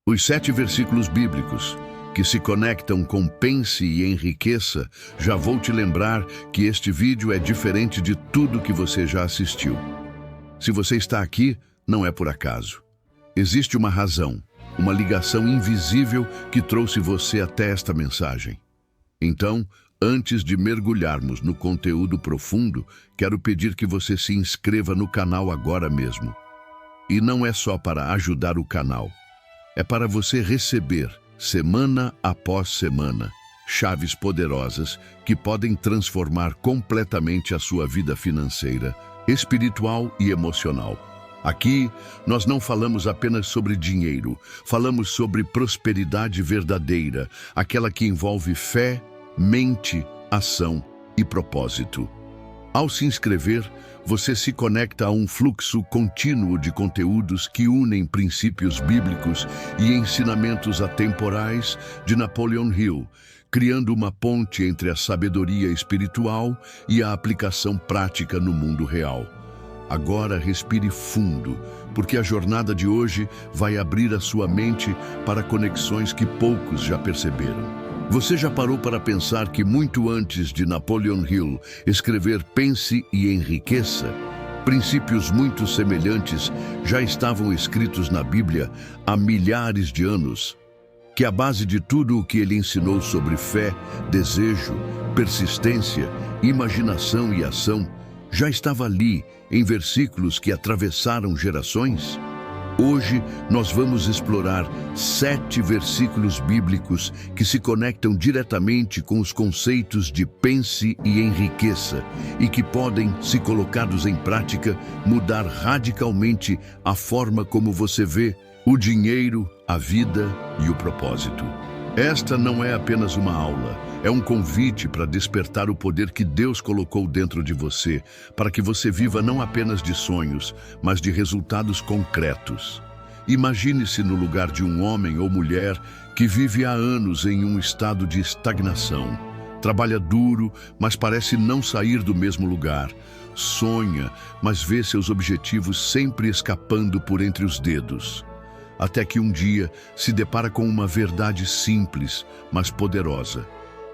Os 7 versículos bíblicos que se conectam com pense e enriqueça, já vou te lembrar que este vídeo é diferente de tudo que você já assistiu. Se você está aqui, não é por acaso. Existe uma razão, uma ligação invisível que trouxe você até esta mensagem. Então, antes de mergulharmos no conteúdo profundo, quero pedir que você se inscreva no canal agora mesmo. E não é só para ajudar o canal, é para você receber, semana após semana, chaves poderosas que podem transformar completamente a sua vida financeira, espiritual e emocional. Aqui, nós não falamos apenas sobre dinheiro, falamos sobre prosperidade verdadeira, aquela que envolve fé, mente, ação e propósito. Ao se inscrever, você se conecta a um fluxo contínuo de conteúdos que unem princípios bíblicos e ensinamentos atemporais de Napoleon Hill, criando uma ponte entre a sabedoria espiritual e a aplicação prática no mundo real. Agora respire fundo, porque a jornada de hoje vai abrir a sua mente para conexões que poucos já perceberam. Você já parou para pensar que muito antes de Napoleon Hill escrever Pense e Enriqueça, princípios muito semelhantes já estavam escritos na Bíblia há milhares de anos? Que a base de tudo o que ele ensinou sobre fé, desejo, persistência, imaginação e ação já estava ali, em versículos que atravessaram gerações? Hoje, nós vamos explorar 7 versículos bíblicos que se conectam diretamente com os conceitos de pense e enriqueça e que podem, se colocados em prática, mudar radicalmente a forma como você vê o dinheiro, a vida e o propósito. Esta não é apenas uma aula, é um convite para despertar o poder que Deus colocou dentro de você, para que você viva não apenas de sonhos, mas de resultados concretos. Imagine-se no lugar de um homem ou mulher que vive há anos em um estado de estagnação. Trabalha duro, mas parece não sair do mesmo lugar. Sonha, mas vê seus objetivos sempre escapando por entre os dedos. Até que um dia se depara com uma verdade simples, mas poderosa.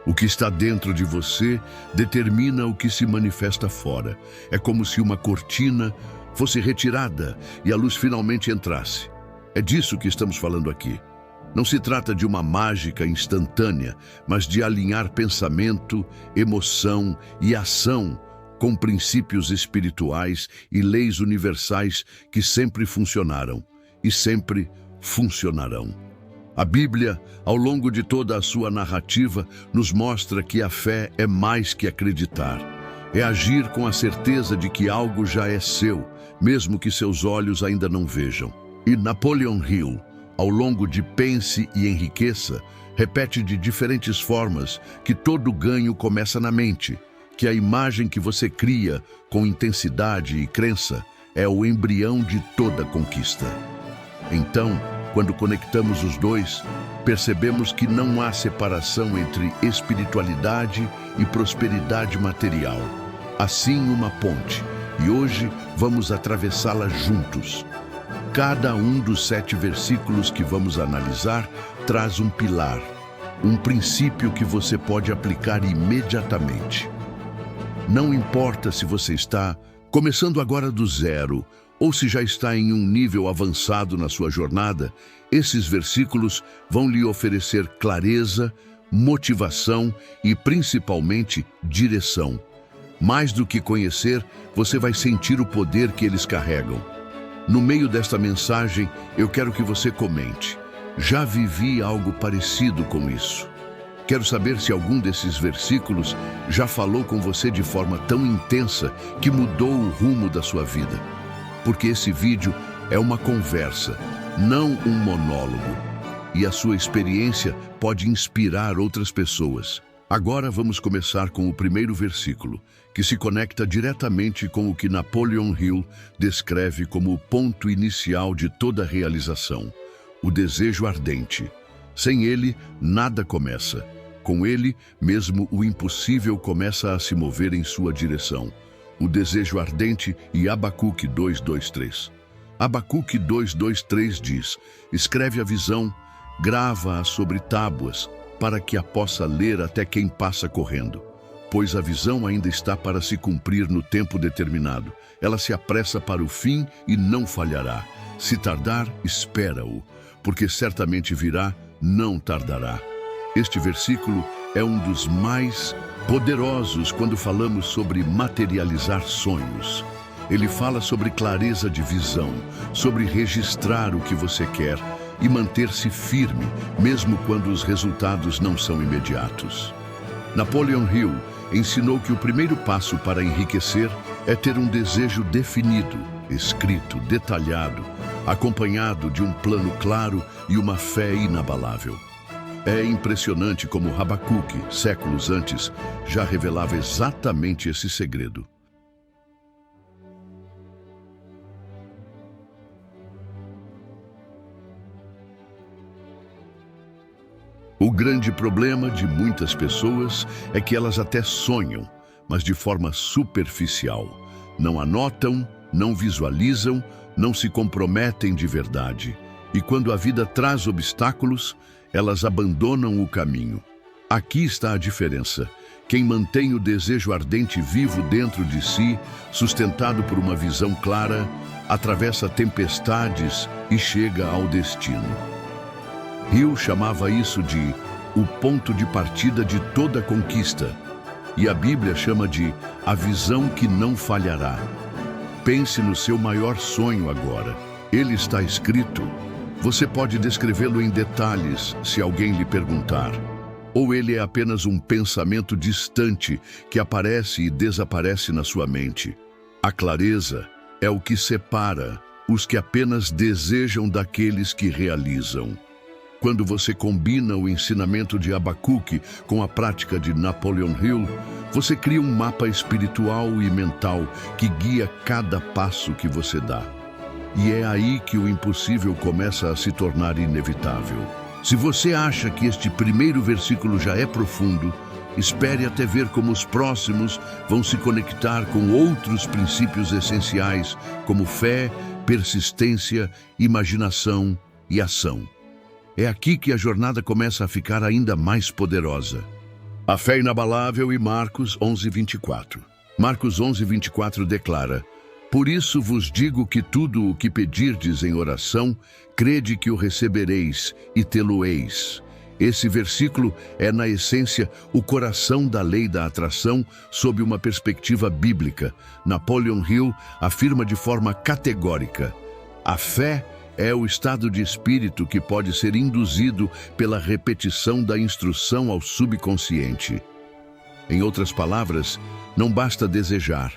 O que está dentro de você determina o que se manifesta fora. É como se uma cortina fosse retirada e a luz finalmente entrasse. É disso que estamos falando aqui. Não se trata de uma mágica instantânea, mas de alinhar pensamento, emoção e ação com princípios espirituais e leis universais que sempre funcionaram e sempre funcionarão. A Bíblia, ao longo de toda a sua narrativa, nos mostra que a fé é mais que acreditar. É agir com a certeza de que algo já é seu, mesmo que seus olhos ainda não vejam. E Napoleon Hill, ao longo de Pense e Enriqueça, repete de diferentes formas que todo ganho começa na mente, que a imagem que você cria com intensidade e crença é o embrião de toda conquista. Então, quando conectamos os dois, percebemos que não há separação entre espiritualidade e prosperidade material. Há sim uma ponte, e hoje vamos atravessá-la juntos. Cada um dos 7 versículos que vamos analisar traz um pilar, um princípio que você pode aplicar imediatamente. Não importa se você está começando agora do zero, ou se já está em um nível avançado na sua jornada, esses versículos vão lhe oferecer clareza, motivação e, principalmente, direção. Mais do que conhecer, você vai sentir o poder que eles carregam. No meio desta mensagem, eu quero que você comente. Já vivi algo parecido com isso. Quero saber se algum desses versículos já falou com você de forma tão intensa que mudou o rumo da sua vida. Porque esse vídeo é uma conversa, não um monólogo. E a sua experiência pode inspirar outras pessoas. Agora vamos começar com o primeiro versículo, que se conecta diretamente com o que Napoleon Hill descreve como o ponto inicial de toda realização, o desejo ardente. Sem ele, nada começa. Com ele, mesmo o impossível começa a se mover em sua direção. O desejo ardente e Abacuque 2:2-3. Abacuque 2:2-3 diz: escreve a visão, grava-a sobre tábuas, para que a possa ler até quem passa correndo. Pois a visão ainda está para se cumprir no tempo determinado. Ela se apressa para o fim e não falhará. Se tardar, espera-o, porque certamente virá, não tardará. Este versículo é um dos mais poderosos quando falamos sobre materializar sonhos. Ele fala sobre clareza de visão, sobre registrar o que você quer e manter-se firme, mesmo quando os resultados não são imediatos. Napoleon Hill ensinou que o primeiro passo para enriquecer é ter um desejo definido, escrito, detalhado, acompanhado de um plano claro e uma fé inabalável. É impressionante como Abacuque, séculos antes, já revelava exatamente esse segredo. O grande problema de muitas pessoas é que elas até sonham, mas de forma superficial. Não anotam, não visualizam, não se comprometem de verdade. E quando a vida traz obstáculos, elas abandonam o caminho. Aqui está a diferença. Quem mantém o desejo ardente vivo dentro de si, sustentado por uma visão clara, atravessa tempestades e chega ao destino. Hill chamava isso de o ponto de partida de toda conquista, e a Bíblia chama de a visão que não falhará. Pense no seu maior sonho agora. Ele está escrito. Você pode descrevê-lo em detalhes se alguém lhe perguntar. Ou ele é apenas um pensamento distante que aparece e desaparece na sua mente. A clareza é o que separa os que apenas desejam daqueles que realizam. Quando você combina o ensinamento de Abacuque com a prática de Napoleon Hill, você cria um mapa espiritual e mental que guia cada passo que você dá. E é aí que o impossível começa a se tornar inevitável. Se você acha que este primeiro versículo já é profundo, espere até ver como os próximos vão se conectar com outros princípios essenciais, como fé, persistência, imaginação e ação. É aqui que a jornada começa a ficar ainda mais poderosa. A fé inabalável e Marcos 11:24. Marcos 11:24 declara: por isso vos digo que tudo o que pedirdes em oração, crede que o recebereis e tê-lo-eis. Esse versículo é, na essência, o coração da lei da atração sob uma perspectiva bíblica. Napoleon Hill afirma de forma categórica: a fé é o estado de espírito que pode ser induzido pela repetição da instrução ao subconsciente. Em outras palavras, não basta desejar.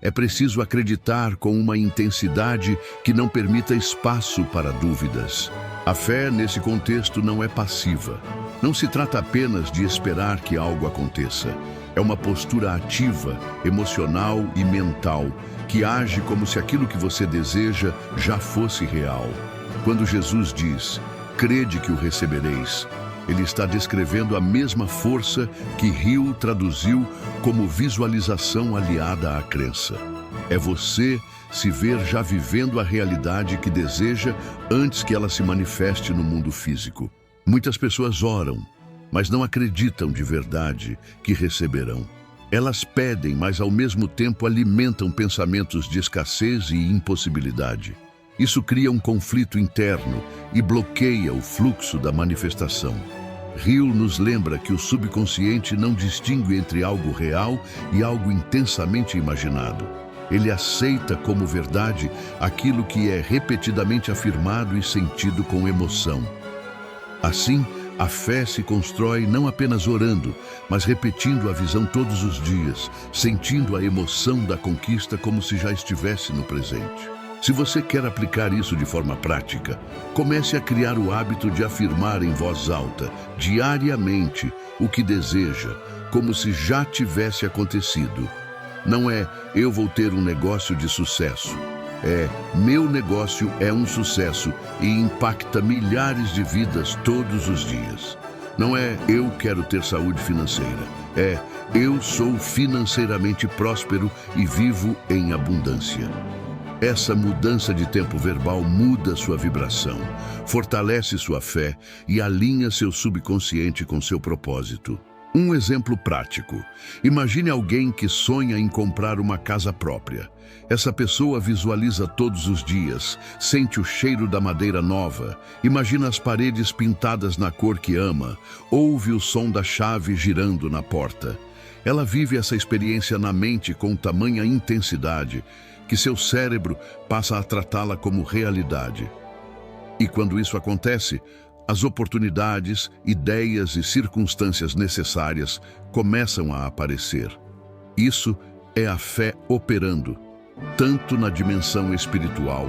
É preciso acreditar com uma intensidade que não permita espaço para dúvidas. A fé, nesse contexto, não é passiva. Não se trata apenas de esperar que algo aconteça. É uma postura ativa, emocional e mental, que age como se aquilo que você deseja já fosse real. Quando Jesus diz, crede que o recebereis, ele está descrevendo a mesma força que Hill traduziu como visualização aliada à crença. É você se ver já vivendo a realidade que deseja antes que ela se manifeste no mundo físico. Muitas pessoas oram, mas não acreditam de verdade que receberão. Elas pedem, mas ao mesmo tempo alimentam pensamentos de escassez e impossibilidade. Isso cria um conflito interno e bloqueia o fluxo da manifestação. Hill nos lembra que o subconsciente não distingue entre algo real e algo intensamente imaginado. Ele aceita como verdade aquilo que é repetidamente afirmado e sentido com emoção. Assim, a fé se constrói não apenas orando, mas repetindo a visão todos os dias, sentindo a emoção da conquista como se já estivesse no presente. Se você quer aplicar isso de forma prática, comece a criar o hábito de afirmar em voz alta, diariamente, o que deseja, como se já tivesse acontecido. Não é, eu vou ter um negócio de sucesso. É, meu negócio é um sucesso e impacta milhares de vidas todos os dias. Não é, eu quero ter saúde financeira. É, eu sou financeiramente próspero e vivo em abundância. Essa mudança de tempo verbal muda sua vibração, fortalece sua fé e alinha seu subconsciente com seu propósito. Um exemplo prático. Imagine alguém que sonha em comprar uma casa própria. Essa pessoa visualiza todos os dias, sente o cheiro da madeira nova, imagina as paredes pintadas na cor que ama, ouve o som da chave girando na porta. Ela vive essa experiência na mente com tamanha intensidade que seu cérebro passa a tratá-la como realidade. E quando isso acontece, as oportunidades, ideias e circunstâncias necessárias começam a aparecer. Isso é a fé operando, tanto na dimensão espiritual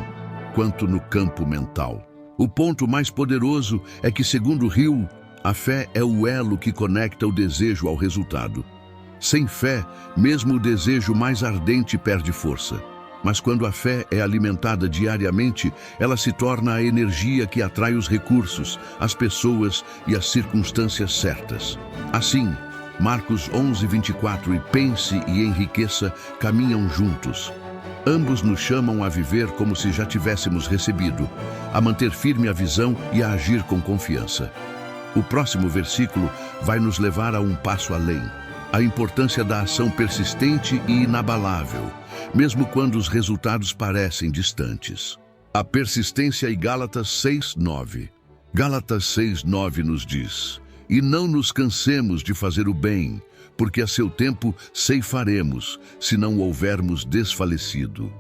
quanto no campo mental. O ponto mais poderoso é que, segundo Hill, a fé é o elo que conecta o desejo ao resultado. Sem fé, mesmo o desejo mais ardente perde força. Mas quando a fé é alimentada diariamente, ela se torna a energia que atrai os recursos, as pessoas e as circunstâncias certas. Assim, Marcos 11:24 e pense e enriqueça caminham juntos. Ambos nos chamam a viver como se já tivéssemos recebido, a manter firme a visão e a agir com confiança. O próximo versículo vai nos levar a um passo além. A importância da ação persistente e inabalável, mesmo quando os resultados parecem distantes. A persistência em Gálatas 6:9. Gálatas 6:9 nos diz: "E não nos cansemos de fazer o bem, porque a seu tempo ceifaremos, se não houvermos desfalecido."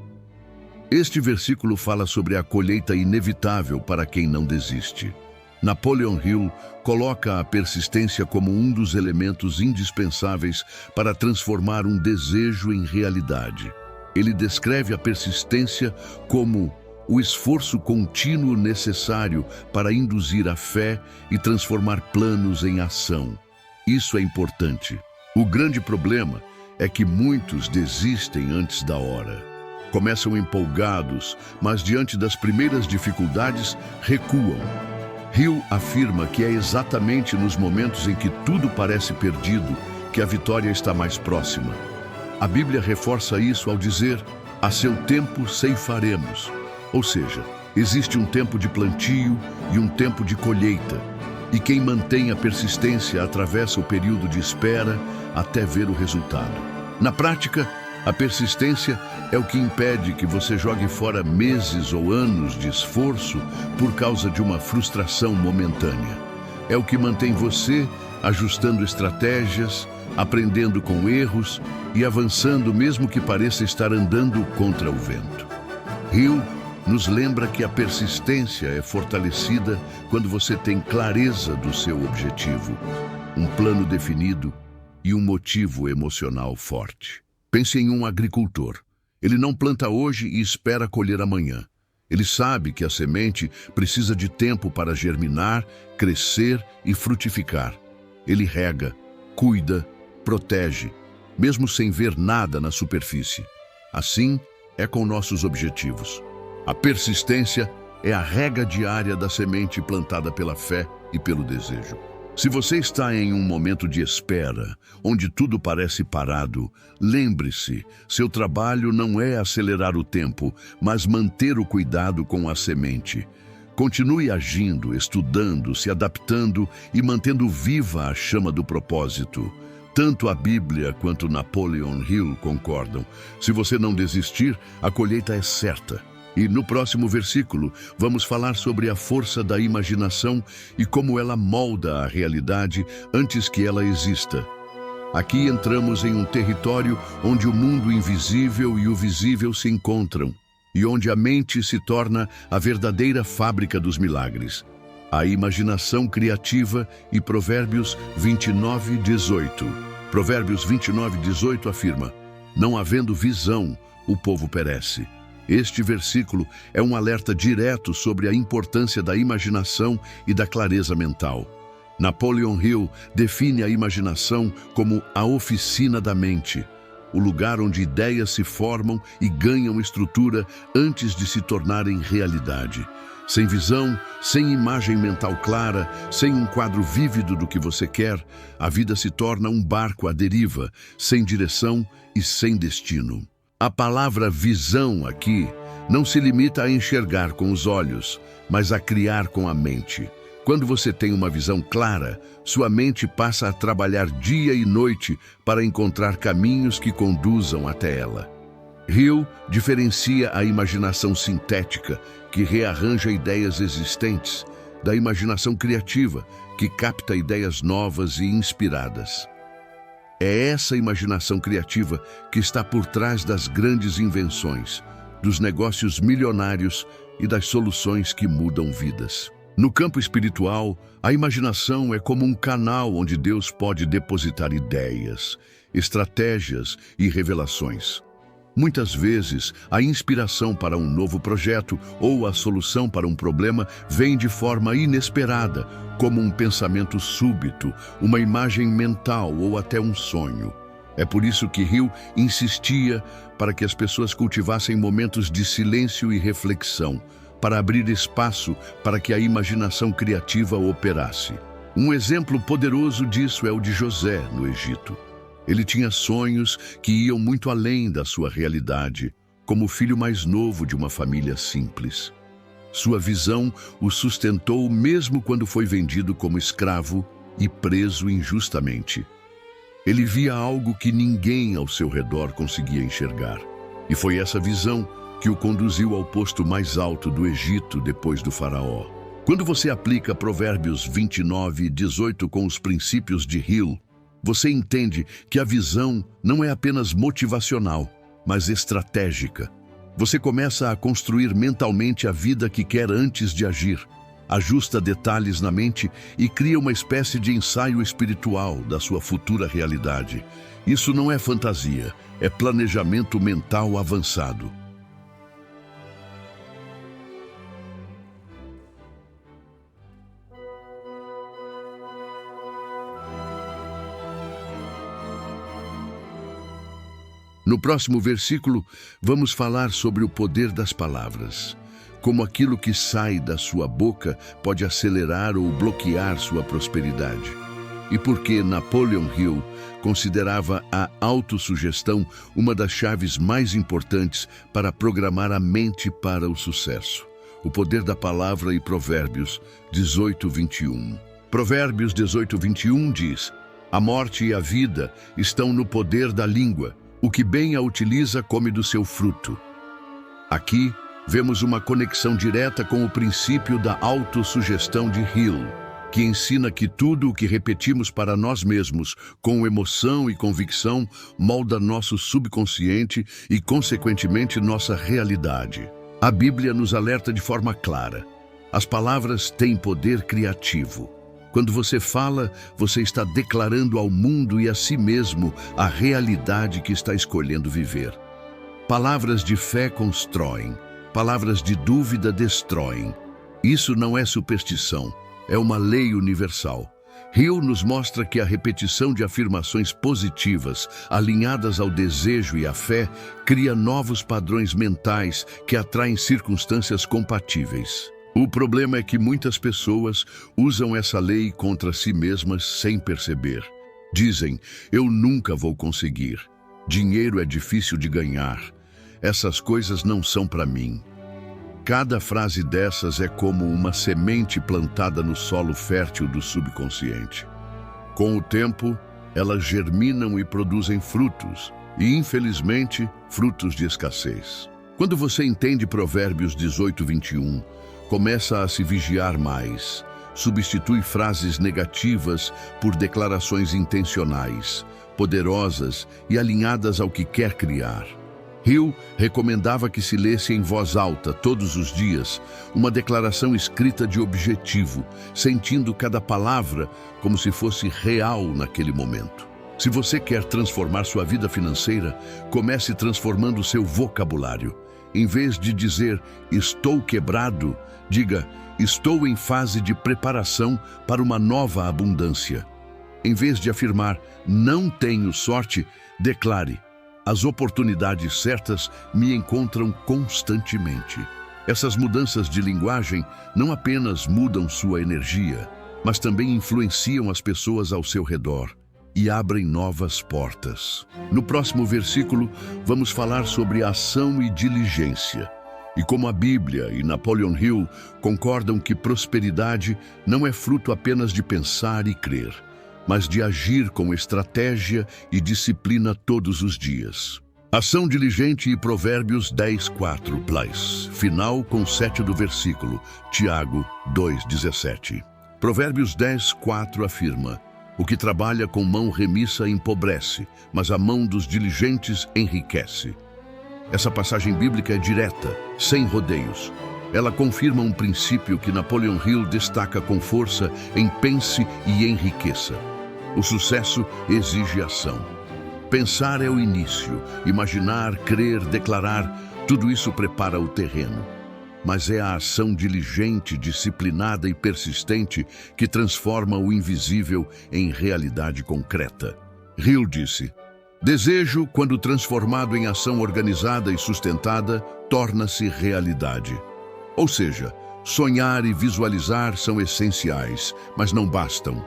Este versículo fala sobre a colheita inevitável para quem não desiste. Napoleon Hill coloca a persistência como um dos elementos indispensáveis para transformar um desejo em realidade. Ele descreve a persistência como o esforço contínuo necessário para induzir a fé e transformar planos em ação. Isso é importante. O grande problema é que muitos desistem antes da hora. Começam empolgados, mas diante das primeiras dificuldades, recuam. Hill afirma que é exatamente nos momentos em que tudo parece perdido que a vitória está mais próxima. A Bíblia reforça isso ao dizer: "A seu tempo ceifaremos." Ou seja, existe um tempo de plantio e um tempo de colheita. E quem mantém a persistência atravessa o período de espera até ver o resultado. Na prática, a persistência é o que impede que você jogue fora meses ou anos de esforço por causa de uma frustração momentânea. É o que mantém você ajustando estratégias, aprendendo com erros e avançando mesmo que pareça estar andando contra o vento. Hill nos lembra que a persistência é fortalecida quando você tem clareza do seu objetivo, um plano definido e um motivo emocional forte. Pense em um agricultor. Ele não planta hoje e espera colher amanhã. Ele sabe que a semente precisa de tempo para germinar, crescer e frutificar. Ele rega, cuida, protege, mesmo sem ver nada na superfície. Assim é com nossos objetivos. A persistência é a rega diária da semente plantada pela fé e pelo desejo. Se você está em um momento de espera, onde tudo parece parado, lembre-se, seu trabalho não é acelerar o tempo, mas manter o cuidado com a semente. Continue agindo, estudando, se adaptando e mantendo viva a chama do propósito. Tanto a Bíblia quanto Napoleon Hill concordam. Se você não desistir, a colheita é certa. E no próximo versículo, vamos falar sobre a força da imaginação e como ela molda a realidade antes que ela exista. Aqui entramos em um território onde o mundo invisível e o visível se encontram, e onde a mente se torna a verdadeira fábrica dos milagres. A imaginação criativa e Provérbios 29:18. Provérbios 29:18 afirma: "Não havendo visão, o povo perece." Este versículo é um alerta direto sobre a importância da imaginação e da clareza mental. Napoleon Hill define a imaginação como a oficina da mente, o lugar onde ideias se formam e ganham estrutura antes de se tornarem realidade. Sem visão, sem imagem mental clara, sem um quadro vívido do que você quer, a vida se torna um barco à deriva, sem direção e sem destino. A palavra visão aqui não se limita a enxergar com os olhos, mas a criar com a mente. Quando você tem uma visão clara, sua mente passa a trabalhar dia e noite para encontrar caminhos que conduzam até ela. Hill diferencia a imaginação sintética, que rearranja ideias existentes, da imaginação criativa, que capta ideias novas e inspiradas. É essa imaginação criativa que está por trás das grandes invenções, dos negócios milionários e das soluções que mudam vidas. No campo espiritual, a imaginação é como um canal onde Deus pode depositar ideias, estratégias e revelações. Muitas vezes, a inspiração para um novo projeto ou a solução para um problema vem de forma inesperada, como um pensamento súbito, uma imagem mental ou até um sonho. É por isso que Hill insistia para que as pessoas cultivassem momentos de silêncio e reflexão, para abrir espaço para que a imaginação criativa operasse. Um exemplo poderoso disso é o de José, no Egito. Ele tinha sonhos que iam muito além da sua realidade, como o filho mais novo de uma família simples. Sua visão o sustentou mesmo quando foi vendido como escravo e preso injustamente. Ele via algo que ninguém ao seu redor conseguia enxergar. E foi essa visão que o conduziu ao posto mais alto do Egito depois do faraó. Quando você aplica Provérbios 29:18 com os princípios de Hill, você entende que a visão não é apenas motivacional, mas estratégica. Você começa a construir mentalmente a vida que quer antes de agir, ajusta detalhes na mente e cria uma espécie de ensaio espiritual da sua futura realidade. Isso não é fantasia, é planejamento mental avançado. No próximo versículo, vamos falar sobre o poder das palavras, como aquilo que sai da sua boca pode acelerar ou bloquear sua prosperidade. E por que Napoleon Hill considerava a autossugestão uma das chaves mais importantes para programar a mente para o sucesso. O poder da palavra e Provérbios 18:21. Provérbios 18:21 diz: "A morte e a vida estão no poder da língua. O que bem a utiliza come do seu fruto." Aqui, vemos uma conexão direta com o princípio da autossugestão de Hill, que ensina que tudo o que repetimos para nós mesmos, com emoção e convicção, molda nosso subconsciente e, consequentemente, nossa realidade. A Bíblia nos alerta de forma clara: as palavras têm poder criativo. Quando você fala, você está declarando ao mundo e a si mesmo a realidade que está escolhendo viver. Palavras de fé constroem, palavras de dúvida destroem. Isso não é superstição, é uma lei universal. Hill nos mostra que a repetição de afirmações positivas, alinhadas ao desejo e à fé, cria novos padrões mentais que atraem circunstâncias compatíveis. O problema é que muitas pessoas usam essa lei contra si mesmas sem perceber. Dizem: "Eu nunca vou conseguir. Dinheiro é difícil de ganhar. Essas coisas não são para mim." Cada frase dessas é como uma semente plantada no solo fértil do subconsciente. Com o tempo, elas germinam e produzem frutos, e infelizmente, frutos de escassez. Quando você entende Provérbios 18:21, começa a se vigiar mais. Substitui frases negativas por declarações intencionais, poderosas e alinhadas ao que quer criar. Hill recomendava que se lesse em voz alta, todos os dias, uma declaração escrita de objetivo, sentindo cada palavra como se fosse real naquele momento. Se você quer transformar sua vida financeira, comece transformando seu vocabulário. Em vez de dizer "estou quebrado", diga "estou em fase de preparação para uma nova abundância." Em vez de afirmar "não tenho sorte", declare "as oportunidades certas me encontram constantemente." Essas mudanças de linguagem não apenas mudam sua energia, mas também influenciam as pessoas ao seu redor e abrem novas portas. No próximo versículo, vamos falar sobre ação e diligência. E como a Bíblia e Napoleon Hill concordam que prosperidade não é fruto apenas de pensar e crer, mas de agir com estratégia e disciplina todos os dias. Ação diligente e Provérbios 10:4, final com 7 do versículo, Tiago 2:17. Provérbios 10:4 afirma: o que trabalha com mão remissa empobrece, mas a mão dos diligentes enriquece. Essa passagem bíblica é direta, sem rodeios. Ela confirma um princípio que Napoleon Hill destaca com força em Pense e Enriqueça. O sucesso exige ação. Pensar é o início, imaginar, crer, declarar, tudo isso prepara o terreno. Mas é a ação diligente, disciplinada e persistente que transforma o invisível em realidade concreta. Hill disse: desejo, quando transformado em ação organizada e sustentada, torna-se realidade. Ou seja, sonhar e visualizar são essenciais, mas não bastam.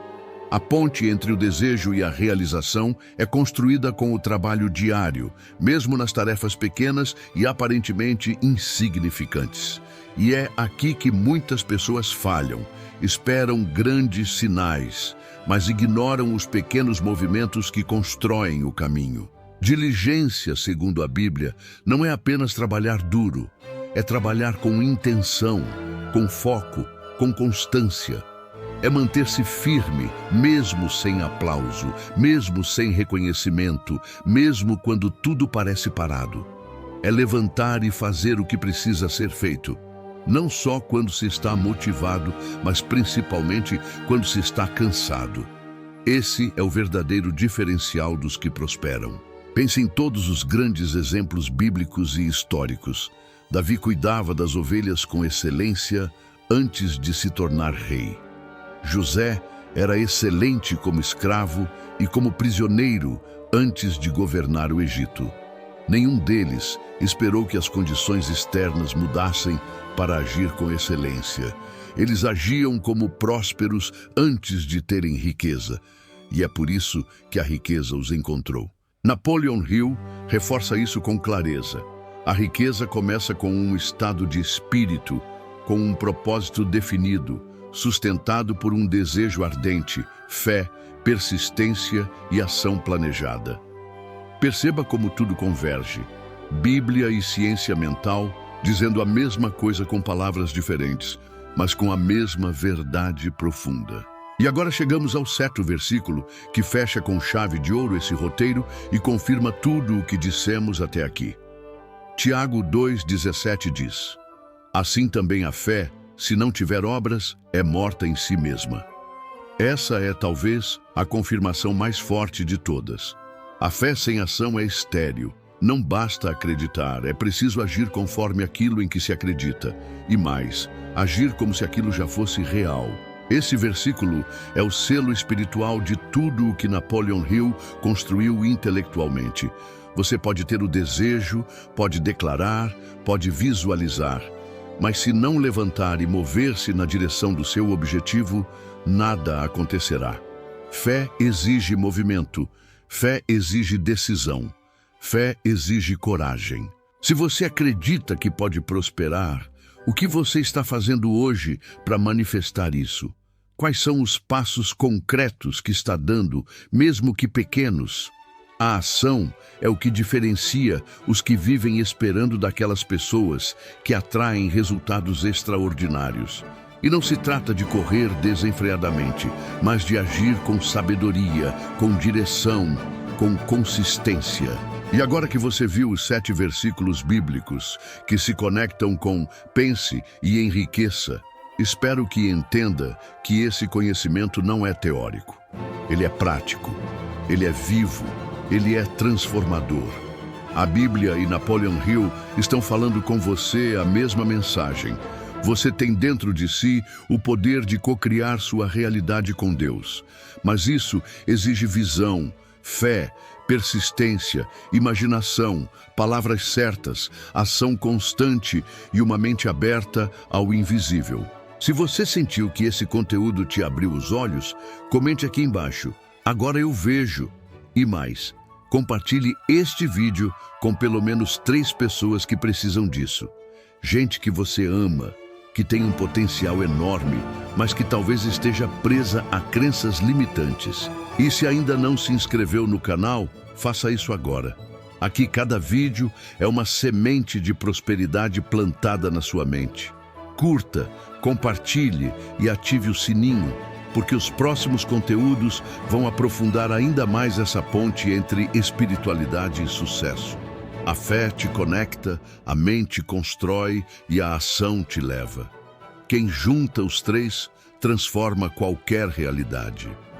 A ponte entre o desejo e a realização é construída com o trabalho diário, mesmo nas tarefas pequenas e aparentemente insignificantes. E é aqui que muitas pessoas falham, esperam grandes sinais, mas ignoram os pequenos movimentos que constroem o caminho. Diligência, segundo a Bíblia, não é apenas trabalhar duro, é trabalhar com intenção, com foco, com constância. É manter-se firme, mesmo sem aplauso, mesmo sem reconhecimento, mesmo quando tudo parece parado. É levantar e fazer o que precisa ser feito, não só quando se está motivado, mas principalmente quando se está cansado. Esse é o verdadeiro diferencial dos que prosperam. Pense em todos os grandes exemplos bíblicos e históricos. Davi cuidava das ovelhas com excelência antes de se tornar rei. José era excelente como escravo e como prisioneiro antes de governar o Egito. Nenhum deles esperou que as condições externas mudassem para agir com excelência. Eles agiam como prósperos antes de terem riqueza, e é por isso que a riqueza os encontrou. Napoleon Hill reforça isso com clareza. A riqueza começa com um estado de espírito, com um propósito definido, sustentado por um desejo ardente, fé, persistência e ação planejada. Perceba como tudo converge. Bíblia e ciência mental dizendo a mesma coisa com palavras diferentes, mas com a mesma verdade profunda. E agora chegamos ao 7º versículo, que fecha com chave de ouro esse roteiro e confirma tudo o que dissemos até aqui. Tiago 2,17 diz: assim também a fé, se não tiver obras, é morta em si mesma. Essa é, talvez, a confirmação mais forte de todas. A fé sem ação é estéril. Não basta acreditar, é preciso agir conforme aquilo em que se acredita. E mais, agir como se aquilo já fosse real. Esse versículo é o selo espiritual de tudo o que Napoleon Hill construiu intelectualmente. Você pode ter o desejo, pode declarar, pode visualizar, mas se não levantar e mover-se na direção do seu objetivo, nada acontecerá. Fé exige movimento, fé exige decisão, fé exige coragem. Se você acredita que pode prosperar, o que você está fazendo hoje para manifestar isso? Quais são os passos concretos que está dando, mesmo que pequenos? A ação é o que diferencia os que vivem esperando daquelas pessoas que atraem resultados extraordinários. E não se trata de correr desenfreadamente, mas de agir com sabedoria, com direção, com consistência. E agora que você viu os 7 versículos bíblicos que se conectam com Pense e Enriqueça, espero que entenda que esse conhecimento não é teórico. Ele é prático, ele é vivo, ele é transformador. A Bíblia e Napoleon Hill estão falando com você a mesma mensagem. Você tem dentro de si o poder de cocriar sua realidade com Deus. Mas isso exige visão, fé, persistência, imaginação, palavras certas, ação constante e uma mente aberta ao invisível. Se você sentiu que esse conteúdo te abriu os olhos, comente aqui embaixo. Agora eu vejo. E mais, compartilhe este vídeo com pelo menos 3 pessoas que precisam disso. gente que você ama, que tem um potencial enorme, mas que talvez esteja presa a crenças limitantes. E se ainda não se inscreveu no canal, faça isso agora. Aqui cada vídeo é uma semente de prosperidade plantada na sua mente. Curta, compartilhe e ative o sininho, porque os próximos conteúdos vão aprofundar ainda mais essa ponte entre espiritualidade e sucesso. A fé te conecta, a mente constrói e a ação te leva. Quem junta os três transforma qualquer realidade.